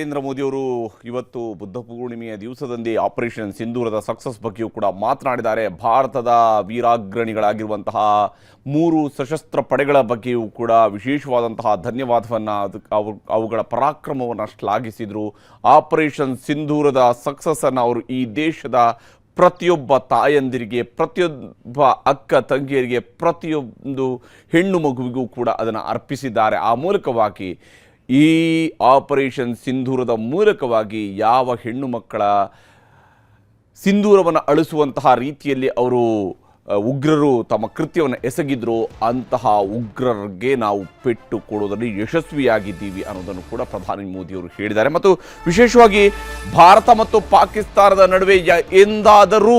ನರೇಂದ್ರ ಮೋದಿಯವರು ಇವತ್ತು Buddha ಪೂರ್ಣಿಮೆಯ ದಿವಸದಂದೇ operation ಸಿಂಧೂರದ success ಬಗ್ಗೆಯೂ ಕೂಡ ಮಾತನಾಡಿದ್ದಾರೆ. ಭಾರತದ ವೀರಾಗ್ರಣಿಗಳಾಗಿರುವಂತಹ 3 ಸಶಸ್ತ್ರ ಪಡೆಗಳ ಬಗ್ಗೆಯೂ ಕೂಡ ವಿಶೇಷವಾದಂತಹ ಧನ್ಯವಾದವನ್ನು ಅವುಗಳ ಪರಾಕ್ರಮವನ್ನು ಶ್ಲಾಘಿಸಿದರು. ಆಪರೇಷನ್ ಸಿಂಧೂರದ ಸಕ್ಸಸ್ಸನ್ನು ಅವರು ಈ ದೇಶದ ಪ್ರತಿಯೊಬ್ಬ ತಾಯಂದಿರಿಗೆ, ಪ್ರತಿಯೊಬ್ಬ ಅಕ್ಕ ತಂಗಿಯರಿಗೆ, ಪ್ರತಿಯೊಂದು ಹೆಣ್ಣು ಮಗುವಿಗೂ ಕೂಡ ಅದನ್ನು ಅರ್ಪಿಸಿದ್ದಾರೆ. ಆ ಮೂಲಕವಾಗಿ ಈ ಆಪರೇಷನ್ ಸಿಂಧೂರದ ಮೂಲಕವಾಗಿ ಯಾವ ಹೆಣ್ಣು ಮಕ್ಕಳ ಸಿಂಧೂರವನ್ನು ಅಳಿಸುವಂತಹ ರೀತಿಯಲ್ಲಿ ಅವರು ಉಗ್ರರು ತಮ್ಮ ಕೃತ್ಯವನ್ನು ಎಸಗಿದ್ರು, ಅಂತಹ ಉಗ್ರರಿಗೆ ನಾವು ಪೆಟ್ಟು ಕೊಡೋದರಲ್ಲಿ ಯಶಸ್ವಿಯಾಗಿದ್ದೀವಿ ಅನ್ನೋದನ್ನು ಕೂಡ ಪ್ರಧಾನಿ ಮೋದಿಯವರು ಹೇಳಿದ್ದಾರೆ. ಮತ್ತು ವಿಶೇಷವಾಗಿ ಭಾರತ ಮತ್ತು ಪಾಕಿಸ್ತಾನದ ನಡುವೆ ಎಂದಾದರೂ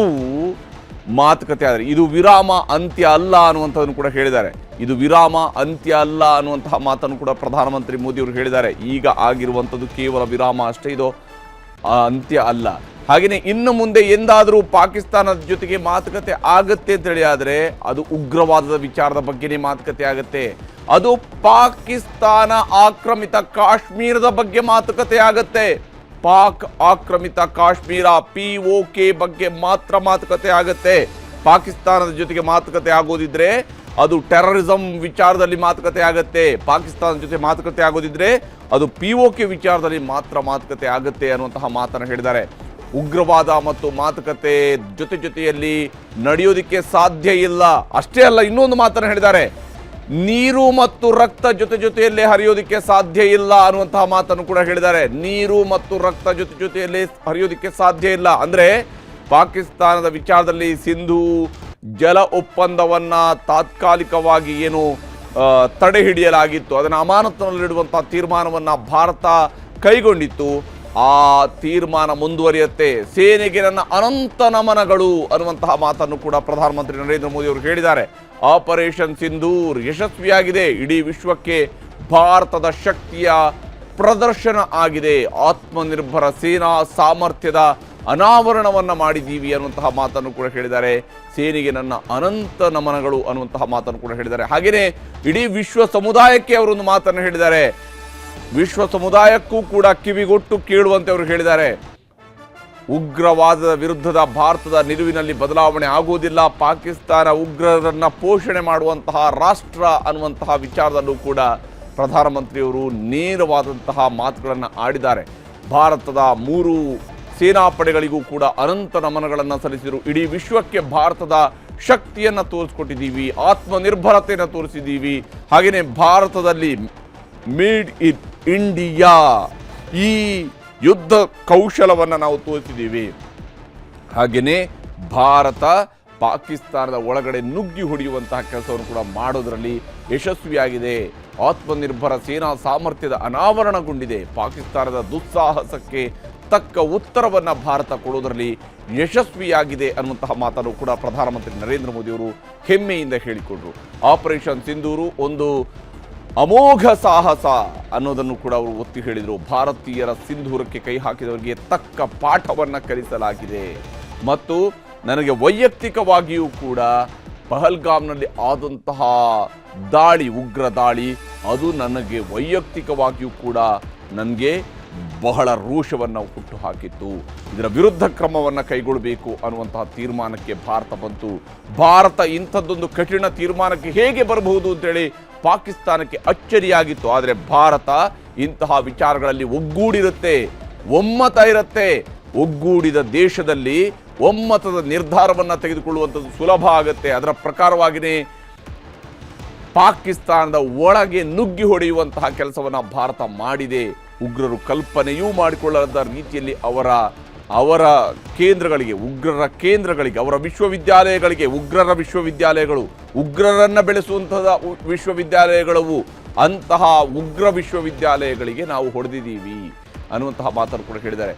ಮಾತುಕತೆ ಆದರೆ ಇದು ವಿರಾಮ ಅಂತ್ಯ ಅಲ್ಲ ಅನ್ನುವಂಥದ್ದನ್ನು ಕೂಡ ಹೇಳಿದ್ದಾರೆ. ಇದು ವಿರಾಮ ಅಂತ್ಯ ಅಲ್ಲ ಅನ್ನುವಂತಹ ಮಾತನ್ನು ಕೂಡ ಪ್ರಧಾನಮಂತ್ರಿ ಮೋದಿಯವರು ಹೇಳಿದ್ದಾರೆ. ಈಗ ಆಗಿರುವಂಥದ್ದು ಕೇವಲ ವಿರಾಮ ಅಷ್ಟೇ, ಇದು ಅಂತ್ಯ ಅಲ್ಲ. ಹಾಗೆಯೇ ಇನ್ನು ಮುಂದೆ ಎಂದಾದರೂ ಪಾಕಿಸ್ತಾನದ ಜೊತೆಗೆ ಮಾತುಕತೆ ಆಗತ್ತೆ ಅಂತೇಳಿ ಆದರೆ ಅದು ಉಗ್ರವಾದದ ವಿಚಾರದ ಬಗ್ಗೆನೇ ಮಾತುಕತೆ ಆಗತ್ತೆ. ಅದು ಪಾಕಿಸ್ತಾನ ಆಕ್ರಮಿತ ಕಾಶ್ಮೀರದ ಬಗ್ಗೆ ಮಾತುಕತೆ ಆಗತ್ತೆ. ಪಾಕ್ ಆಕ್ರಮಿತ ಕಾಶ್ಮೀರ POK ಬಗ್ಗೆ ಮಾತ್ರ ಮಾತುಕತೆ ಆಗತ್ತೆ. ಪಾಕಿಸ್ತಾನದ ಜೊತೆಗೆ ಮಾತುಕತೆ ಆಗೋದಿದ್ರೆ ಅದು ಟೆರರಿಸಂ ವಿಚಾರದಲ್ಲಿ ಮಾತುಕತೆ ಆಗತ್ತೆ. ಪಾಕಿಸ್ತಾನದ ಜೊತೆ ಮಾತುಕತೆ ಆಗೋದಿದ್ರೆ ಅದು POK ವಿಚಾರದಲ್ಲಿ ಮಾತ್ರ ಮಾತುಕತೆ ಆಗತ್ತೆ ಅನ್ನುವಂತಹ ಮಾತನ್ನು ಹೇಳಿದ್ದಾರೆ. ಉಗ್ರವಾದ ಮತ್ತು ಮಾತುಕತೆ ಜೊತೆಯಲ್ಲಿ ನಡೆಯೋದಕ್ಕೆ ಸಾಧ್ಯ ಇಲ್ಲ. ಅಷ್ಟೇ ಅಲ್ಲ, ಇನ್ನೊಂದು ಮಾತನ್ನು ಹೇಳಿದ್ದಾರೆ, ನೀರು ಮತ್ತು ರಕ್ತ ಜೊತೆಯಲ್ಲೇ ಹರಿಯೋದಕ್ಕೆ ಸಾಧ್ಯ ಇಲ್ಲ ಅನ್ನುವಂತಹ ಮಾತನ್ನು ಕೂಡ ಹೇಳಿದ್ದಾರೆ. ನೀರು ಮತ್ತು ರಕ್ತ ಜೊತೆಯಲ್ಲೇ ಹರಿಯೋದಕ್ಕೆ ಸಾಧ್ಯ ಇಲ್ಲ ಅಂದ್ರೆ ಪಾಕಿಸ್ತಾನದ ವಿಚಾರದಲ್ಲಿ ಸಿಂಧೂ ಜಲ ಒಪ್ಪಂದವನ್ನ ತಾತ್ಕಾಲಿಕವಾಗಿ ಏನು ತಡೆ ಹಿಡಿಯಲಾಗಿತ್ತು, ಅದನ್ನು ಅಮಾನತಿನಲ್ಲಿಡುವಂತಹ ತೀರ್ಮಾನವನ್ನ ಭಾರತ ಕೈಗೊಂಡಿತ್ತು. ಆ ತೀರ್ಮಾನ ಮುಂದುವರಿಯುತ್ತೆ. ಸೇನೆಗೆ ನನ್ನ ಅನಂತ ನಮನಗಳು ಅನ್ನುವಂತಹ ಮಾತನ್ನು ಕೂಡ ಪ್ರಧಾನಮಂತ್ರಿ ನರೇಂದ್ರ ಮೋದಿ ಅವರು ಹೇಳಿದ್ದಾರೆ. ಆಪರೇಷನ್ ಸಿಂಧೂರ್ ಯಶಸ್ವಿಯಾಗಿದೆ. ಇಡೀ ವಿಶ್ವಕ್ಕೆ ಭಾರತದ ಶಕ್ತಿಯ ಪ್ರದರ್ಶನ ಆಗಿದೆ. ಆತ್ಮನಿರ್ಭರ ಸೇನಾ ಸಾಮರ್ಥ್ಯದ ಅನಾವರಣವನ್ನು ಮಾಡಿದ್ದೀವಿ ಅನ್ನುವಂತಹ ಮಾತನ್ನು ಕೂಡ ಹೇಳಿದ್ದಾರೆ. ಸೇನೆಗೆ ನನ್ನ ಅನಂತ ನಮನಗಳು ಅನ್ನುವಂತಹ ಮಾತನ್ನು ಕೂಡ ಹೇಳಿದ್ದಾರೆ. ಹಾಗೆಯೇ ಇಡೀ ವಿಶ್ವ ಸಮುದಾಯಕ್ಕೆ ಅವರೊಂದು ಮಾತನ್ನು ಹೇಳಿದ್ದಾರೆ. ವಿಶ್ವ ಸಮುದಾಯಕ್ಕೂ ಕೂಡ ಕಿವಿಗೊಟ್ಟು ಕೇಳುವಂತೆ ಅವರು ಹೇಳಿದ್ದಾರೆ. ಉಗ್ರವಾದದ ವಿರುದ್ಧದ ಭಾರತದ ನಿಲುವಿನಲ್ಲಿ ಬದಲಾವಣೆ ಆಗುವುದಿಲ್ಲ. ಪಾಕಿಸ್ತಾನ ಉಗ್ರರನ್ನ ಪೋಷಣೆ ಮಾಡುವಂತಹ ರಾಷ್ಟ್ರ ಅನ್ನುವಂತಹ ವಿಚಾರದಲ್ಲೂ ಕೂಡ ಪ್ರಧಾನಮಂತ್ರಿಯವರು ನೇರವಾದಂತಹ ಮಾತುಗಳನ್ನು ಆಡಿದ್ದಾರೆ. ಭಾರತದ 3 ಸೇನಾಪಡೆಗಳಿಗೂ ಕೂಡ ಅನಂತ ನಮನಗಳನ್ನು ಸಲ್ಲಿಸಿದರು. ಇಡೀ ವಿಶ್ವಕ್ಕೆ ಭಾರತದ ಶಕ್ತಿಯನ್ನು ತೋರಿಸ್ಕೊಟ್ಟಿದ್ದೀವಿ, ಆತ್ಮನಿರ್ಭರತೆಯನ್ನು ತೋರಿಸಿದ್ದೀವಿ. ಹಾಗೆಯೇ ಭಾರತದಲ್ಲಿ ಮೇಡ್ ಇನ್ ಇಂಡಿಯಾ ಈ ಯುದ್ಧ ಕೌಶಲವನ್ನು ನಾವು ತೋರಿಸಿದ್ದೀವಿ. ಹಾಗೆಯೇ ಭಾರತ ಪಾಕಿಸ್ತಾನದ ಒಳಗಡೆ ನುಗ್ಗಿ ಹೊಡೆಯುವಂತಹ ಕೆಲಸವನ್ನು ಕೂಡ ಮಾಡೋದರಲ್ಲಿ ಯಶಸ್ವಿಯಾಗಿದೆ. ಆತ್ಮನಿರ್ಭರ ಸೇನಾ ಸಾಮರ್ಥ್ಯದ ಅನಾವರಣಗೊಂಡಿದೆ. ಪಾಕಿಸ್ತಾನದ ದುಸ್ಸಾಹಸಕ್ಕೆ ತಕ್ಕ ಉತ್ತರವನ್ನು ಭಾರತ ಕೊಡೋದರಲ್ಲಿ ಯಶಸ್ವಿಯಾಗಿದೆ ಅನ್ನುವಂತಹ ಮಾತನ್ನು ಕೂಡ ಪ್ರಧಾನಮಂತ್ರಿ ನರೇಂದ್ರ ಮೋದಿಯವರು ಹೆಮ್ಮೆಯಿಂದ ಹೇಳಿಕೊಂಡರು. ಆಪರೇಷನ್ ಸಿಂಧೂರು ಒಂದು ಅಮೋಘ ಸಾಹಸ ಅನ್ನೋದನ್ನು ಕೂಡ ಅವರು ಒತ್ತಿ ಹೇಳಿದರು. ಭಾರತೀಯರ ಸಿಂಧೂರಕ್ಕೆ ಕೈ ಹಾಕಿದವರಿಗೆ ತಕ್ಕ ಪಾಠವನ್ನು ಕಲಿಸಲಾಗಿದೆ. ಮತ್ತು ನನಗೆ ವೈಯಕ್ತಿಕವಾಗಿಯೂ ಕೂಡ ಪಹಲ್ಗಾಮ್ನಲ್ಲಿ ಆದಂತಹ ದಾಳಿ, ಉಗ್ರ ದಾಳಿ, ಅದು ನನಗೆ ವೈಯಕ್ತಿಕವಾಗಿಯೂ ಕೂಡ ನನಗೆ ಬಹಳ ರೋಷವನ್ನು ಹುಟ್ಟು ಹಾಕಿತ್ತು. ಇದರ ವಿರುದ್ಧ ಕ್ರಮವನ್ನು ಕೈಗೊಳ್ಳಬೇಕು ಅನ್ನುವಂತಹ ತೀರ್ಮಾನಕ್ಕೆ ಭಾರತ ಬಂತು. ಭಾರತ ಇಂಥದ್ದೊಂದು ಕಠಿಣ ತೀರ್ಮಾನಕ್ಕೆ ಹೇಗೆ ಬರಬಹುದು ಅಂತೇಳಿ ಪಾಕಿಸ್ತಾನಕ್ಕೆ ಅಚ್ಚರಿಯಾಗಿತ್ತು. ಆದರೆ ಭಾರತ ಇಂತಹ ವಿಚಾರಗಳಲ್ಲಿ ಒಗ್ಗೂಡಿರುತ್ತೆ, ಒಮ್ಮತ ಇರುತ್ತೆ. ಒಗ್ಗೂಡಿದ ದೇಶದಲ್ಲಿ ಒಮ್ಮತದ ನಿರ್ಧಾರವನ್ನು ತೆಗೆದುಕೊಳ್ಳುವಂಥದ್ದು ಸುಲಭ ಆಗುತ್ತೆ. ಅದರ ಪ್ರಕಾರವಾಗಿಯೇ ಪಾಕಿಸ್ತಾನದ ಒಳಗೆ ನುಗ್ಗಿ ಹೊಡೆಯುವಂತಹ ಕೆಲಸವನ್ನು ಭಾರತ ಮಾಡಿದೆ. ಉಗ್ರರು ಕಲ್ಪನೆಯೂ ಮಾಡಿಕೊಳ್ಳದ ರೀತಿಯಲ್ಲಿ ಅವರ ಕೇಂದ್ರಗಳಿಗೆ, ಉಗ್ರರ ಕೇಂದ್ರಗಳಿಗೆ, ಅವರ ವಿಶ್ವವಿದ್ಯಾಲಯಗಳಿಗೆ, ಉಗ್ರರ ವಿಶ್ವವಿದ್ಯಾಲಯಗಳು, ಉಗ್ರರನ್ನು ಬೆಳೆಸುವಂತಹ ವಿಶ್ವವಿದ್ಯಾಲಯಗಳವು, ಅಂತಹ ಉಗ್ರ ವಿಶ್ವವಿದ್ಯಾಲಯಗಳಿಗೆ ನಾವು ಹೊಡೆದಿದ್ದೀವಿ ಅನ್ನುವಂತಹ ಮಾತನ್ನು ಕೂಡ ಹೇಳಿದ್ದಾರೆ.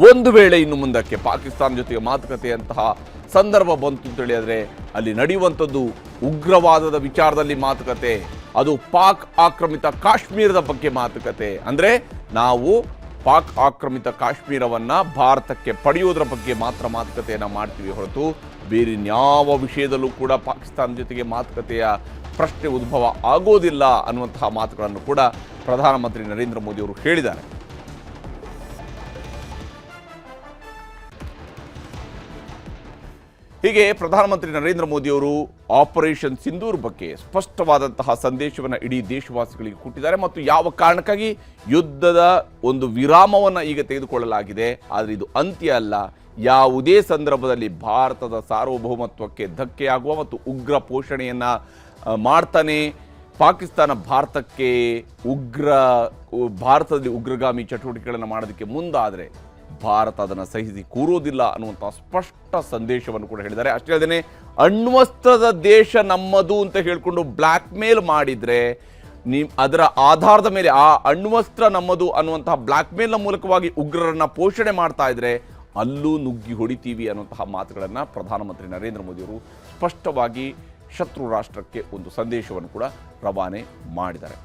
ಒಂದು ವೇಳೆ ಇನ್ನು ಮುಂದಕ್ಕೆ ಪಾಕಿಸ್ತಾನ ಜೊತೆಗೆ ಮಾತುಕತೆಯಂತಹ ಸಂದರ್ಭ ಬಂತು ಅಂತ ಹೇಳಿದರೆ ಅಲ್ಲಿ ನಡೆಯುವಂಥದ್ದು ಉಗ್ರವಾದದ ವಿಚಾರದಲ್ಲಿ ಮಾತುಕತೆ, ಅದು ಪಾಕ್ ಆಕ್ರಮಿತ ಕಾಶ್ಮೀರದ ಬಗ್ಗೆ ಮಾತುಕತೆ. ಅಂದರೆ ನಾವು ಪಾಕ್ ಆಕ್ರಮಿತ ಕಾಶ್ಮೀರವನ್ನು ಭಾರತಕ್ಕೆ ಪಡೆಯೋದ್ರ ಬಗ್ಗೆ ಮಾತ್ರ ಮಾತುಕತೆಯನ್ನು ಮಾಡ್ತೀವಿ ಹೊರತು ಬೇರಿನ್ಯಾವ ವಿಷಯದಲ್ಲೂ ಕೂಡ ಪಾಕಿಸ್ತಾನ ಜೊತೆಗೆ ಮಾತುಕತೆಯ ಪ್ರಶ್ನೆ ಉದ್ಭವ ಆಗೋದಿಲ್ಲ ಅನ್ನುವಂತಹ ಮಾತುಗಳನ್ನು ಕೂಡ ಪ್ರಧಾನಮಂತ್ರಿ ನರೇಂದ್ರ ಮೋದಿ ಅವರು ಹೇಳಿದ್ದಾರೆ. ಹೀಗೆ ಪ್ರಧಾನಮಂತ್ರಿ ನರೇಂದ್ರ ಮೋದಿಯವರು ಆಪರೇಷನ್ ಸಿಂಧೂರ್ ಬಗ್ಗೆ ಸ್ಪಷ್ಟವಾದಂತಹ ಸಂದೇಶವನ್ನು ಇಡೀ ದೇಶವಾಸಿಗಳಿಗೆ ಕೊಟ್ಟಿದ್ದಾರೆ ಮತ್ತು ಯಾವ ಕಾರಣಕ್ಕಾಗಿ ಯುದ್ಧದ ಒಂದು ವಿರಾಮವನ್ನು ಈಗ ತೆಗೆದುಕೊಳ್ಳಲಾಗಿದೆ. ಆದರೆ ಇದು ಅಂತ್ಯ ಅಲ್ಲ. ಯಾವುದೇ ಸಂದರ್ಭದಲ್ಲಿ ಭಾರತದ ಸಾರ್ವಭೌಮತ್ವಕ್ಕೆ ಧಕ್ಕೆಯಾಗುವ ಮತ್ತು ಉಗ್ರ ಪೋಷಣೆಯನ್ನು ಮಾಡ್ತಾನೆ ಪಾಕಿಸ್ತಾನ ಭಾರತದಲ್ಲಿ ಉಗ್ರಗಾಮಿ ಚಟುವಟಿಕೆಗಳನ್ನು ಮಾಡೋದಕ್ಕೆ ಮುಂದಾದರೆ ಭಾರತ ಅದನ್ನು ಸಹಿಸಿ ಕೂರೋದಿಲ್ಲ ಅನ್ನುವಂಥ ಸ್ಪಷ್ಟ ಸಂದೇಶವನ್ನು ಕೂಡ ಹೇಳಿದ್ದಾರೆ. ಅಷ್ಟೇ ಅಲ್ಲದೆ ಅಣ್ವಸ್ತ್ರದ ದೇಶ ನಮ್ಮದು ಅಂತ ಹೇಳಿಕೊಂಡು ಬ್ಲ್ಯಾಕ್ ಮೇಲ್ ಮಾಡಿದರೆ ಅದರ ಆಧಾರದ ಮೇಲೆ ಆ ಅಣ್ವಸ್ತ್ರ ನಮ್ಮದು ಅನ್ನುವಂತಹ ಬ್ಲ್ಯಾಕ್ ಮೇಲ್ನ ಮೂಲಕವಾಗಿ ಉಗ್ರರನ್ನ ಪೋಷಣೆ ಮಾಡ್ತಾ ಇದ್ರೆ ಅಲ್ಲೂ ನುಗ್ಗಿ ಹೊಡಿತೀವಿ ಅನ್ನುವಂತಹ ಮಾತುಗಳನ್ನು ಪ್ರಧಾನಮಂತ್ರಿ ನರೇಂದ್ರ ಮೋದಿಯವರು ಸ್ಪಷ್ಟವಾಗಿ ಶತ್ರು ರಾಷ್ಟ್ರಕ್ಕೆ ಒಂದು ಸಂದೇಶವನ್ನು ಕೂಡ ರವಾನೆ ಮಾಡಿದ್ದಾರೆ.